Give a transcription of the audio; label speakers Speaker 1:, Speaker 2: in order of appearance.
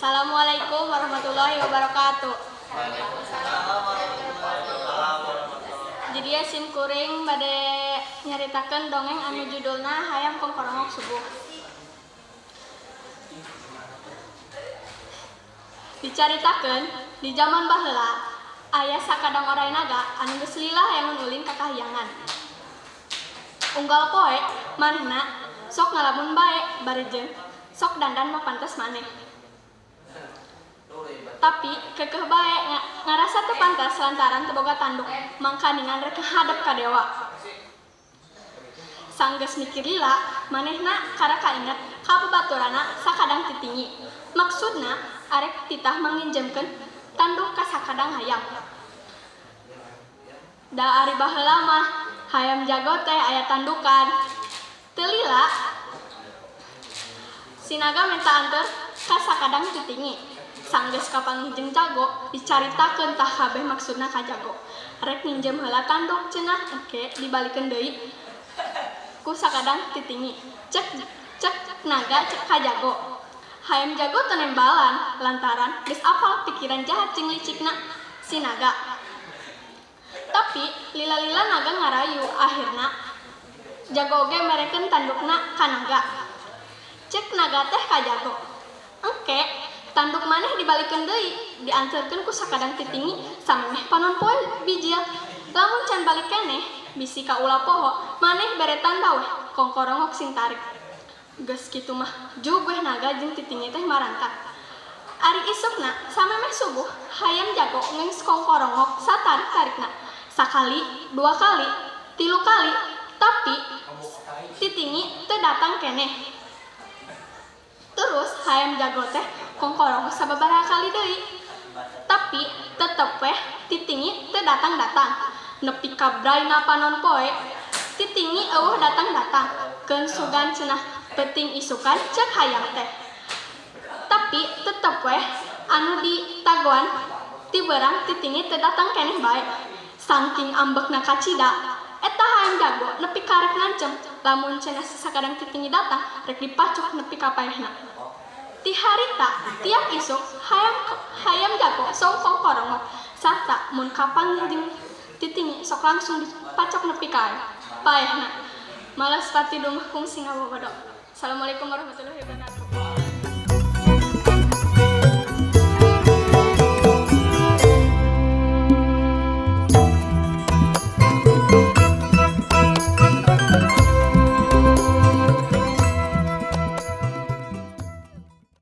Speaker 1: Assalamualaikum warahmatullahi wabarakatuh. Jadi sim kuring bade nyaritakeun dongeng anu judulna Hayam Kongkorongok Subuh. Dicaritakeun di zaman baheula aya sakadang oray naga anu geus lila hayang ulin ka kahyangan. Unggal poe manehna sok ngalamun bae barejeun sok dandan mah pantes maneh. Tapi kekeh bae ngarasa teu pantas lantaran teu boga tanduk mangkaningan rek hadap ka dewa. Sanggeus mikir lila manehna kara kainget ka babaturana sakadang titingi. Maksudna arek titah manginjemkeun tanduk ka sakadang hayam. Da ari baheula mah hayam jago teh aya tandukan. Teu lila si naga minta anter ka sakadang titingi. Sanggeus kapanggih jago dicaritakeun tah kabeh maksudna ka jago. Rek nginjem heula tanduk cenah engke dibalikeun deui ku sakadang titingi. Cek naga cek ka jago. Hayam jago teu nembalan lantaran geus apal pikiran jahat jeung licikna si naga. Tapi lila-lila naga ngarayu, akhirna jago oge merekeun tandukna ka naga. Cek naga teh ka jago. Engke tanduk maneh dibalikeun deui, dianterkeun ku sakadang titingi samemeh panon poe bijil. Lamun can balik keneh, bisi ka ulah poho, maneh bere tanda weh kongkorongok sing tarik. Geus kitu mah jug weh naga jeung titingi teh marangkat. Ari isukna samemeh subuh, hayam jago ngeus kongkorongok satarik-tarikna. Sakali, dua kali, 3 kali, tapi titingi teu datang keneh. Terus hayam jago teh kongkorong sababaraha kali deui. Tapi tetep weh titingi teu datang-datang. Nepi ka braina panon poe, titingi eueuh datang-datang. Keun sugan cenah peuting isukan cek hayam teh. Tapi tetep weh anu ditagoan ti beurang titingi teu datang keneh bae. Saking ambekna kacida, eta hayam jago nepi ka rek ngancem lamun cenah sakadang titingi datang rek dipacuk nepi ka paehna. Ti harita tiap isuk hayam jago sok kongkorongok sarta mun kapanggih jeung titingi sok langsung dipacok nepi ka paehna. Malas pati dumah kungsi ngabobodo. Assalamualaikum warahmatullahi wabarakatuh.